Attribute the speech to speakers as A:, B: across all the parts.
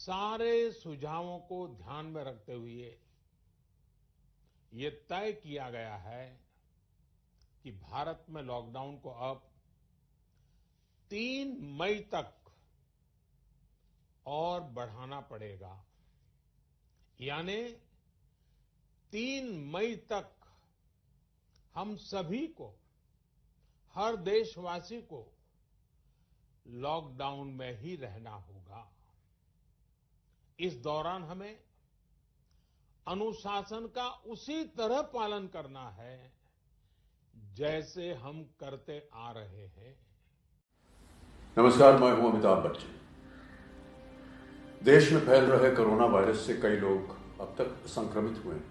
A: सारे सुझावों को ध्यान में रखते हुए ये तय किया गया है कि भारत में लॉकडाउन को अब 3 मई तक और बढ़ाना पड़ेगा। यानी 3 मई तक हम सभी को, हर देशवासी को लॉकडाउन में ही रहना होगा। इस दौरान हमें अनुशासन का उसी तरह पालन करना है जैसे हम करते आ रहे हैं।
B: नमस्कार, मैं हूं अमिताभ बच्चन। देश में फैल रहे कोरोना वायरस से कई लोग अब तक संक्रमित हुए हैं,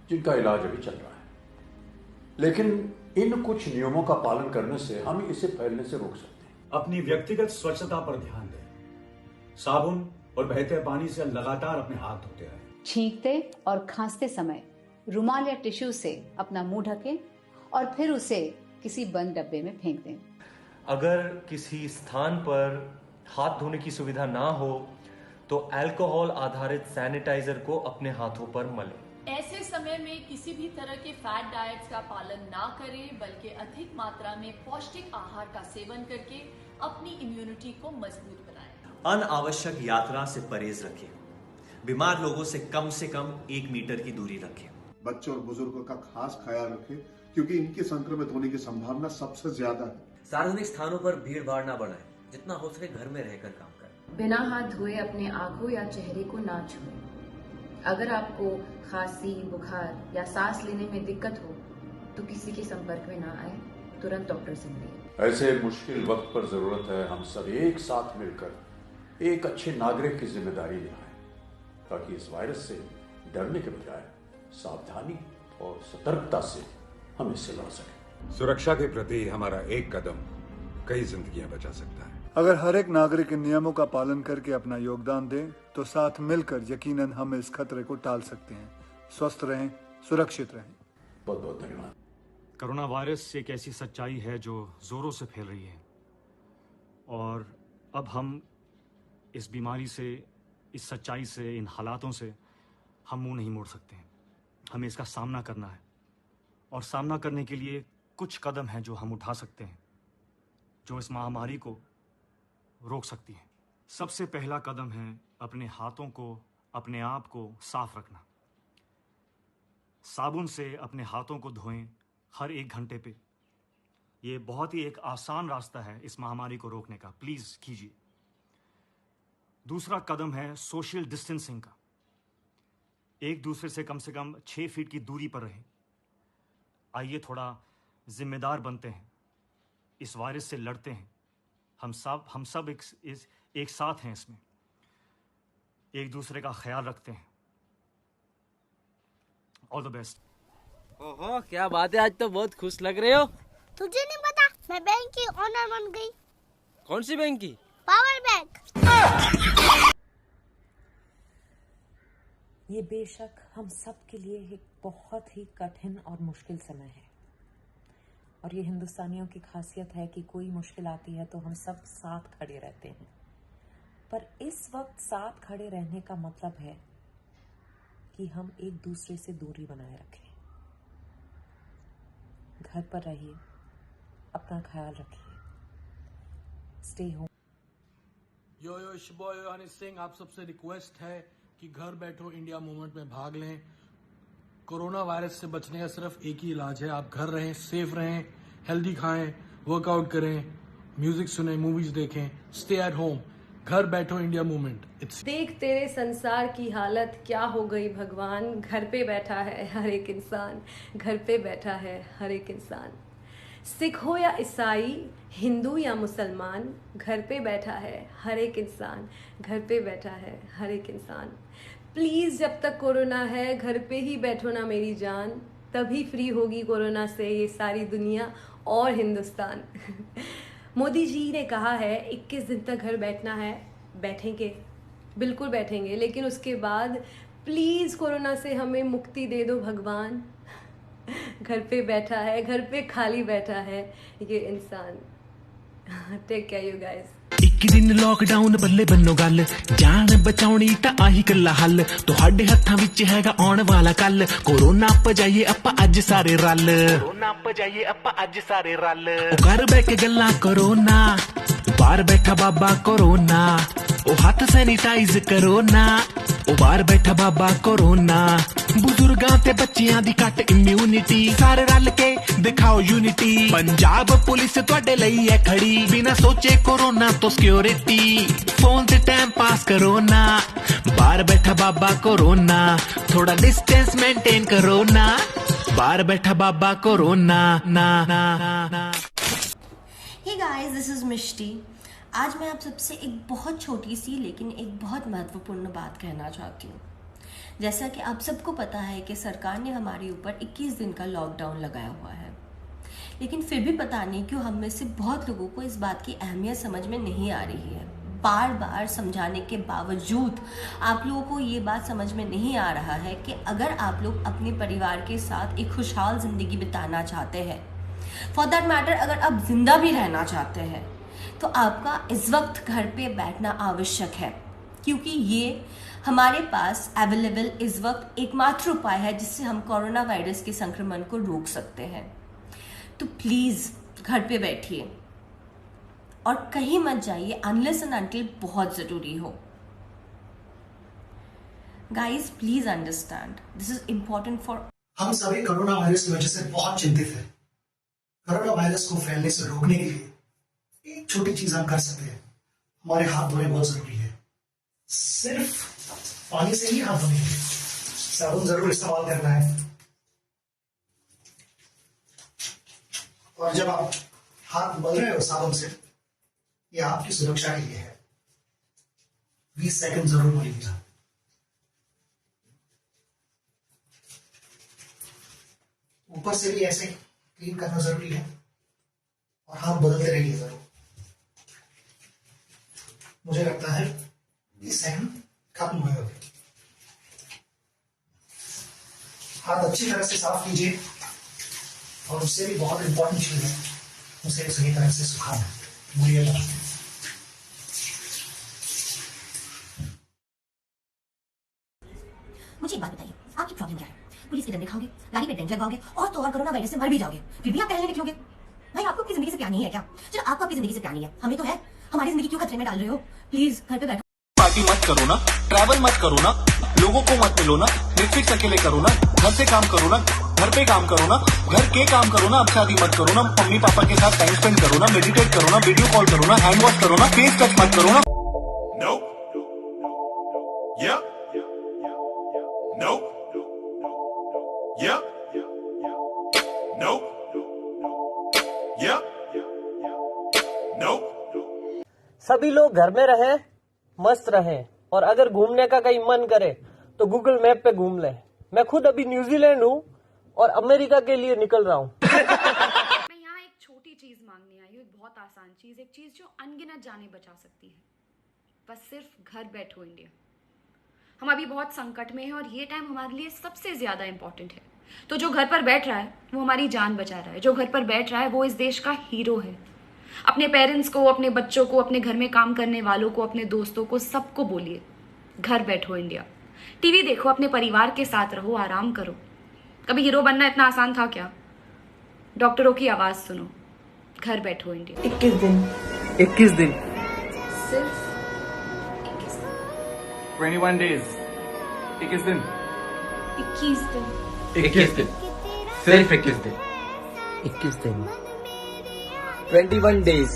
B: जिनका इलाज अभी चल रहा है। लेकिन इन कुछ नियमों का पालन करने से हम इसे फैलने से रोक सकते हैं।
C: अपनी व्यक्तिगत स्वच्छता पर ध्यान दें। साबुन और बहते पानी से लगातार अपने हाथ धोते रहें।
D: छींकते और खांसते समय रुमाल या टिश्यू से अपना मुंह ढकें और फिर उसे किसी बंद डब्बे में फेंक दें।
E: अगर किसी स्थान पर हाथ धोने की सुविधा ना हो तो अल्कोहल आधारित सैनिटाइजर को अपने हाथों पर मलें।
F: ऐसे समय में किसी भी तरह के फैट डाइट्स का पालन ना करें, बल्कि अधिक मात्रा में पौष्टिक आहार का सेवन करके अपनी इम्यूनिटी को मजबूत बनाएं।
G: अनावश्यक यात्रा से परहेज रखें। बीमार लोगों से कम 1 मीटर की दूरी रखें।
H: बच्चों और बुजुर्गों का खास ख्याल रखें, क्योंकि इनके संक्रमित होने की संभावना सबसे ज्यादा है।
G: सार्वजनिक स्थानों पर भीड़ भाड़ ना बढ़ाएं। जितना हो सके घर में रहकर काम करें।
I: बिना हाथ धोए अपने आंखों या चेहरे को ना छुएं। अगर आपको खांसी, बुखार या सांस लेने में दिक्कत हो तो किसी के संपर्क में ना आए, तुरंत डॉक्टर से मिलिए।
B: ऐसे मुश्किल वक्त पर जरूरत है हम सब एक साथ मिलकर एक अच्छे नागरिक की जिम्मेदारी निभाएं, ताकि इस वायरस से डरने के बजाय सावधानी और सतर्कता से हम इससे लड़ सकें।
J: सुरक्षा के प्रति हमारा एक कदम कई जिंदगियां बचा सकता है।
K: अगर हर एक नागरिक इन नियमों का पालन करके अपना योगदान दे तो साथ मिलकर यकीनन हम इस खतरे को टाल सकते हैं। स्वस्थ रहें, सुरक्षित रहें।
B: बहुत बहुत धन्यवाद।
C: कोरोना वायरस एक ऐसी सच्चाई है जो जोरों से फैल रही है और अब हम इस बीमारी से, इस सच्चाई से, इन हालातों से हम मुंह नहीं मोड़ सकते हैं। हमें इसका सामना करना है और सामना करने के लिए कुछ कदम हैं जो हम उठा सकते हैं, जो इस महामारी को रोक सकती हैं। सबसे पहला कदम है अपने हाथों को, अपने आप को साफ रखना। साबुन से अपने हाथों को धोएं हर 1 घंटे पे। ये बहुत ही एक आसान रास्ता है इस महामारी को रोकने का, प्लीज कीजिए। दूसरा कदम है सोशल डिस्टेंसिंग का। एक दूसरे से कम 6 फीट की दूरी पर रहें। आइए थोड़ा जिम्मेदार बनते हैं, इस वायरस से लड़ते हैं। हम सब एक साथ हैं इसमें, एक दूसरे का ख्याल रखते हैं। All the best.
L: ओहो, क्या बात है, आज तो बहुत खुश लग रहे हो।
M: तुझे नहीं पता, मैं बैंक की ओनर बन गई।
L: कौन सी बैंक की?
M: Power bank.
N: ये बेशक हम सब के लिए एक बहुत ही कठिन और मुश्किल समय है और ये हिंदुस्तानियों की खासियत है कि कोई मुश्किल आती है तो हम सब साथ खड़े रहते हैं। पर इस वक्त साथ खड़े रहने का मतलब है कि हम एक दूसरे से दूरी बनाए रखें। घर पर रहिए, अपना ख्याल रखिए, stay home.
O: Yo it's boy Honey Singh. आप सबसे रिक्वेस्ट है कि घर बैठो इंडिया मूवमेंट में भाग लें। कोरोना वायरस से बचने का सिर्फ एक ही इलाज है, आप घर रहें, सेफ रहें, हेल्दी खाएं, वर्कआउट करें, म्यूजिक सुने, मूवीज देखें, स्टे एट होम। घर बैठो इंडिया मूवमेंट।
F: देख तेरे संसार की हालत क्या हो गई भगवान, घर पे बैठा है हर एक इंसान, घर पे बैठा है हर एक इंसान। सिख हो या ईसाई, हिंदू या मुसलमान, घर पे बैठा है हर एक इंसान, घर पे बैठा है हर एक इंसान। प्लीज़ जब तक कोरोना है घर पे ही बैठो ना मेरी जान, तभी फ्री होगी कोरोना से ये सारी दुनिया और हिंदुस्तान। मोदी जी ने कहा है 21 दिन तक घर बैठना है, बैठेंगे, बिल्कुल बैठेंगे, लेकिन उसके बाद प्लीज़ कोरोना से हमें मुक्ति दे दो भगवान। घर पे बैठा है, घर पे खाली बैठा है ये इंसान। Take care you guys.
P: 21 दिन लॉकडाउन ਬੱਲੇ ਬੰਨੋ ਗੱਲ ਜਾਨ ਬਚਾਉਣੀ ਤਾਂ ਆਹੀ ਕੱਲਾ ਹੱਲ ਤੁਹਾਡੇ ਹੱਥਾਂ ਵਿੱਚ ਹੈਗਾ ਆਉਣ ਵਾਲਾ ਕੱਲ ਕੋਰੋਨਾ ਭਜਾਈਏ ਆਪਾਂ ਅੱਜ ਸਾਰੇ ਰਲ ਘਰ ਬੈ ਕੇ ਗੱਲਾਂ ਕਰੋ ਨਾ ਬਾਹਰ ਬੈਠਾ ਬਾਬਾ ਕੋਰੋਨਾ ਉਹ ਹੱਥ ਸੈਨੀਟਾਈਜ਼ ਕਰੋ ਨਾ ਉਹ ਬਾਹਰ ਬੈਠਾ ਬਾਬਾ ਕੋਰੋਨਾ ਬਜ਼ੁਰਗਾਂ ਤੇ ਬੱਚਿਆਂ ਦੀ ਘੱਟ ਇਮਿਊਨਿਟੀ ਸਾਰੇ ਰਲ ਕੇ ਦਿਖਾਓ ਯੂਨਿਟੀ ਪੰਜਾਬ ਪੁਲਿਸ ਤੁਹਾਡੇ ਲਈ ਹੈ ਖੜੀ ਬਿਨਾ ਸੋਚੇ ਕੋਰੋਨਾ ਤੋਂ ਸਿਕਿਉਰਿਟੀ ਫੋਨ ਤੇ ਟਾਈਮ ਪਾਸ ਕਰੋ ਨਾ ਬਾਹਰ ਬੈਠਾ ਬਾਬਾ ਕੋਰੋਨਾ ਥੋੜਾ डिस्टेंस मेंटेन करो ना बाहर बैठा बाबा कोरोना ना ना ना।
Q: Hey guys, this is मिष्टी। आज मैं आप सबसे एक बहुत छोटी सी लेकिन एक बहुत महत्वपूर्ण बात कहना चाहती हूँ। जैसा कि आप सबको पता है कि सरकार ने हमारे ऊपर 21 दिन का लॉकडाउन लगाया हुआ है, लेकिन फिर भी पता नहीं क्यों हम में से बहुत लोगों को इस बात की अहमियत समझ में नहीं आ रही है। बार बार समझाने के बावजूद आप लोगों को ये बात समझ में नहीं आ रहा है कि अगर आप लोग अपने परिवार के साथ एक खुशहाल ज़िंदगी बिताना चाहते हैं, फॉर दैट मैटर अगर आप जिंदा भी रहना चाहते हैं, तो आपका इस वक्त घर पे बैठना आवश्यक है, क्योंकि ये हमारे पास अवेलेबल इस वक्त एकमात्र उपाय है जिससे हम कोरोना वायरस के संक्रमण को रोक सकते हैं। तो प्लीज़ घर पे बैठिए और कहीं मत जाइए अनलेस एंड अनटिल बहुत ज़रूरी हो। Guys please understand, this is important for.
R: हम सभी कोरोना वायरस की वजह से बहुत चिंतित हैं। कोरोना वायरस को फैलने से रोकने के लिए एक छोटी चीज हम कर सकते हैं, हमारे हाथ धोने बहुत जरूरी है। सिर्फ पानी से ही हाथ धोने हैं, साबुन जरूर इस्तेमाल करना है। और जब आप हाथ मल रहे हो साबुन से, ये आपकी सुरक्षा के लिए है। 20 सेकंड जरूर मलिएगा। ऊपर से भी ऐसे क्लीन करना जरूरी है और हाथ बदलते रहिए जरूर। मुझे लगता है 20 सेकंड खत्म हुए होंगे। हाथ अच्छी तरह से साफ कीजिए और उससे भी बहुत इंपॉर्टेंट चीज है, उसे सही तरह से सुखाना। भूलिएगा।
Q: मुझे एक बात बताइए, आपकी प्रॉब्लम क्या है? पुलिस के डंडे खाओगे, गाड़ी पे डेंट लगाओगे और तो और कोरोना वायरस से मर भी जाओगे, फिर भी आप टहलने निकलोगे? भाई आपको अपनी जिंदगी से प्यार नहीं है क्या? चलो आपको अपनी जिंदगी से प्यार नहीं है, हमें तो है। हमारी जिंदगी क्यों खतरे में डाल रहे हो? प्लीज घर पे बैठो।
S: पार्टी मत करो ना, ट्रैवल मत करो ना, लोगों को मत मिलो ना, नेटफ्लिक्स अकेले करो ना, घर से काम करो ना, घर पे काम करो ना, घर के काम करो ना, अब शादी मत करो ना, मम्मी पापा के साथ टाइम स्पेंड करो ना, मेडिटेट करो ना, वीडियो कॉल करो ना, हैंड वॉश करो ना, फेस टच मत करो ना।
T: No. Yeah. No. Yeah. No. Yeah. No.
U: सभी लोग घर में रहें, मस्त रहें, और अगर घूमने का कहीं मन करे तो गूगल मैप पे घूम लें। मैं खुद अभी न्यूजीलैंड हूँ और अमेरिका के लिए निकल रहा हूँ।
V: मैं यहाँ एक छोटी चीज मांगने आई हूँ, एक बहुत आसान चीज, एक चीज जो अनगिनत जाने बचा सकती है। बस सिर्फ घर बैठो इंडिया। हम अभी बहुत संकट में हैं और ये टाइम हमारे लिए सबसे ज्यादा इंपॉर्टेंट है। तो जो घर पर बैठ रहा है वो हमारी जान बचा रहा है, जो घर पर बैठ रहा है वो इस देश का हीरो है। अपने पेरेंट्स को, अपने बच्चों को, अपने घर में काम करने वालों को, अपने दोस्तों को, सबको बोलिए घर बैठो इंडिया। टीवी देखो, अपने परिवार के साथ रहो, आराम करो। कभी हीरो बनना इतना आसान था क्या? डॉक्टरों की आवाज सुनो, घर बैठो इंडिया।
U: 21 दिन 21 दिन
V: सिर्फ
W: 21 days 21 दिन
V: 21 दिन
W: 21 दिन सिर्फ 21 दिन
U: 21 दिन 21 days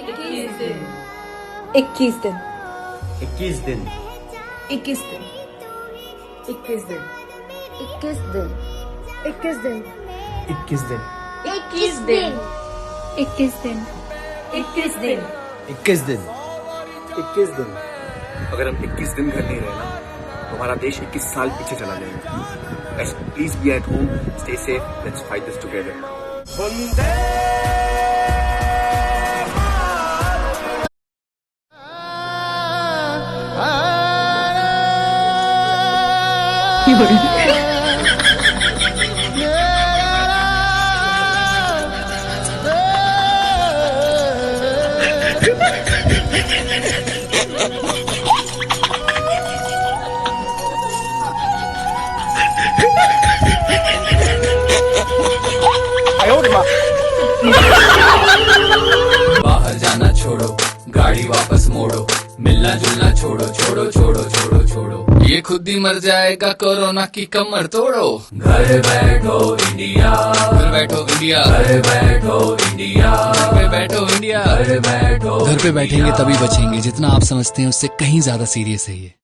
V: 21 दिन
U: 21 दिन 21 दिन
V: 21 दिन
U: 21 दिन
V: 21 दिन
U: 21 दिन 21 दिन
V: 21 दिन 21 दिन 21 दिन
U: 21 दिन 21 दिन।
W: अगर हम 21 दिन घर नहीं रहे ना तो हमारा देश 21 साल पीछे चला जाएगा। Guys, please be at home, stay safe, let's fight this together.
T: Yeah.
A: बाहर जाना छोड़ो, गाड़ी वापस मोड़ो, मिलना जुलना छोड़ो छोड़ो छोड़ो छोड़ो छोड़ो, ये खुद ही मर जाएगा कोरोना की कमर तोड़ो। घर बैठो इंडिया, घर बैठो इंडिया, घर बैठो इंडिया, घर पे बैठो इंडिया, घर बैठो।
D: घर पे बैठेंगे तभी बचेंगे, जितना आप समझते हैं उससे कहीं ज्यादा सीरियस है ये।